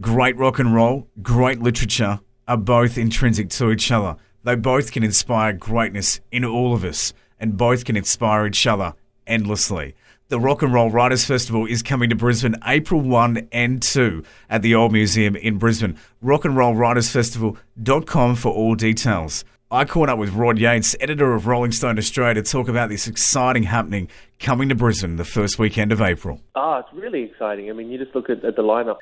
Great rock and roll, great literature are both intrinsic to each other. They both can inspire greatness in all of us, and both can inspire each other endlessly. The Rock and Roll Writers Festival is coming to Brisbane April 1 and 2 at the Old Museum in Brisbane. rockandrollwritersfestival.com for all details. I caught up with Rod Yates, editor of Rolling Stone Australia, to talk about this exciting happening coming to Brisbane the first weekend of April. It's really exciting. I mean, you just look at the lineup,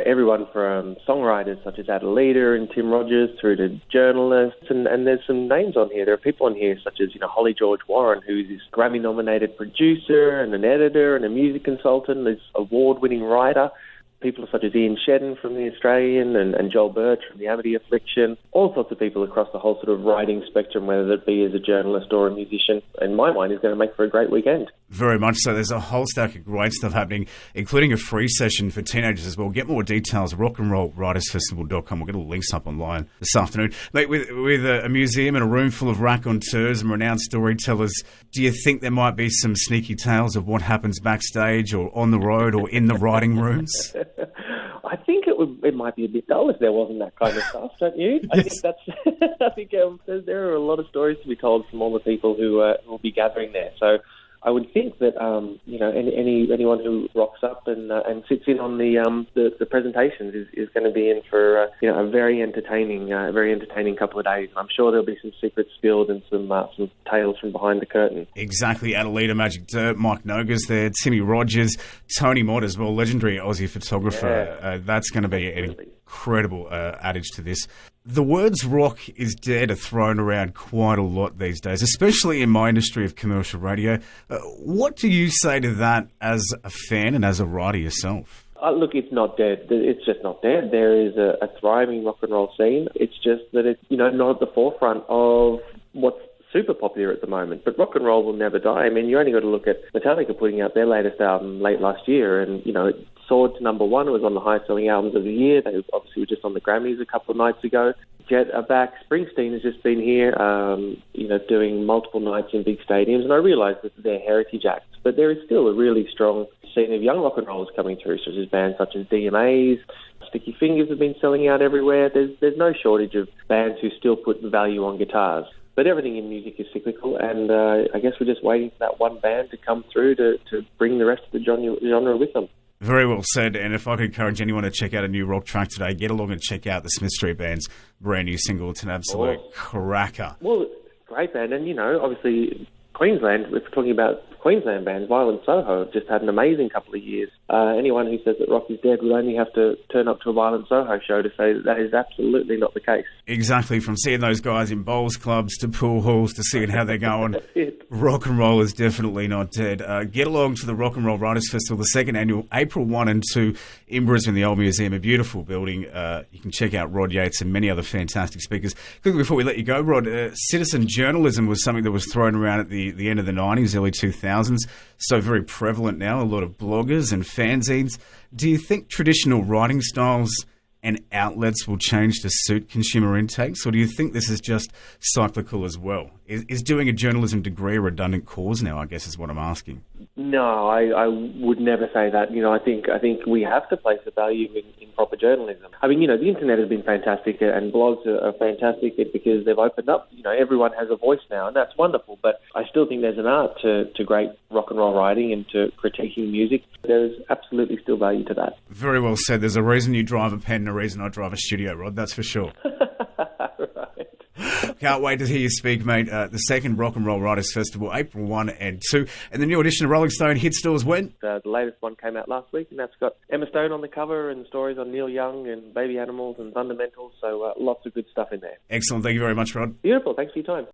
everyone from songwriters such as Adelita and Tim Rogers through to journalists, and there's some names on here. There are people on here such as, Holly George Warren, who's this Grammy-nominated producer and an editor and a music consultant, this award-winning writer. People such as Ian Shedden from The Australian and Joel Birch from The Amity Affliction. All sorts of people across the whole sort of writing spectrum, whether it be as a journalist or a musician. In my mind, is going to make for a great weekend. Very much so. There's a whole stack of great stuff happening, including a free session for teenagers as well. Get more details, rockandrollwritersfestival.com. We'll get all the links up online this afternoon. Mate, with a museum and a room full of raconteurs and renowned storytellers, do you think there might be some sneaky tales of what happens backstage or on the road or in the writing rooms? I think it might be a bit dull if there wasn't that kind of stuff, don't you? I think there are a lot of stories to be told from all the people who will be gathering there. So I would think that anyone who rocks up and sits in on the presentations is going to be in for a very entertaining couple of days. I'm sure there'll be some secrets spilled and some tales from behind the curtain. Exactly. Adelita Magic Dirt, Mike Noga's there, Timmy Rogers, Tony Mott as well, legendary Aussie photographer. Yeah. That's going to be an incredible adage to this. The words rock is dead are thrown around quite a lot these days, especially in my industry of commercial radio. What do you say to that as a fan and as a writer yourself? Look, it's not dead. It's just not dead. There is a thriving rock and roll scene. It's just that it's not at the forefront of what's super popular at the moment. But rock and roll will never die. I mean, you only got to look at Metallica putting out their latest album late last year, and it soared to number one. It was on the highest selling albums of the year. They obviously were just on the Grammys a couple of nights ago. Jet are back. Springsteen has just been here, doing multiple nights in big stadiums. And I realise that they're heritage acts, but there is still a really strong scene of young rock and rollers coming through, such as bands such as DMAs. Sticky Fingers have been selling out everywhere. There's no shortage of bands who still put value on guitars. But everything in music is cyclical, and I guess we're just waiting for that one band to come through to bring the rest of the genre with them. Very well said, and if I could encourage anyone to check out a new rock track today, get along and check out the Smith Street Band's brand new single. It's an absolute cracker. Well, great band, and obviously Queensland, if we're talking about Queensland bands, Violent Soho have just had an amazing couple of years. Anyone who says that rock is dead would only have to turn up to a Violent Soho show to say that is absolutely not the case. Exactly, from seeing those guys in bowls clubs to pool halls to seeing how they're going, rock and roll is definitely not dead. Get along to the Rock and Roll Writers Festival, the second annual, April 1 and 2 in Brisbane, the Old Museum, a beautiful building. You can check out Rod Yates and many other fantastic speakers. Quickly before we let you go, Rod, citizen journalism was something that was thrown around at the end of the 90s, early 2000s, so very prevalent now, a lot of bloggers and fanzines. Do you think traditional writing styles and outlets will change to suit consumer intakes, or do you think this is just cyclical as well? Is doing a journalism degree a redundant cause now, I guess is what I'm asking? No, I would never say that. I think we have to place a value in proper journalism. I mean, the internet has been fantastic, and blogs are fantastic because they've opened up. Everyone has a voice now, and that's wonderful. But I still think there's an art to great rock and roll writing and to critiquing music. There's absolutely still value to that. Very well said. There's a reason you drive a pen and a reason I drive a studio, Rod, that's for sure. Can't wait to hear you speak, mate. The second Rock and Roll Writers Festival, April 1 and 2. And the new edition of Rolling Stone hit stores when? The latest one came out last week, and that's got Emma Stone on the cover and stories on Neil Young and Baby Animals and Fundamentals. So lots of good stuff in there. Excellent. Thank you very much, Rod. Beautiful. Thanks for your time.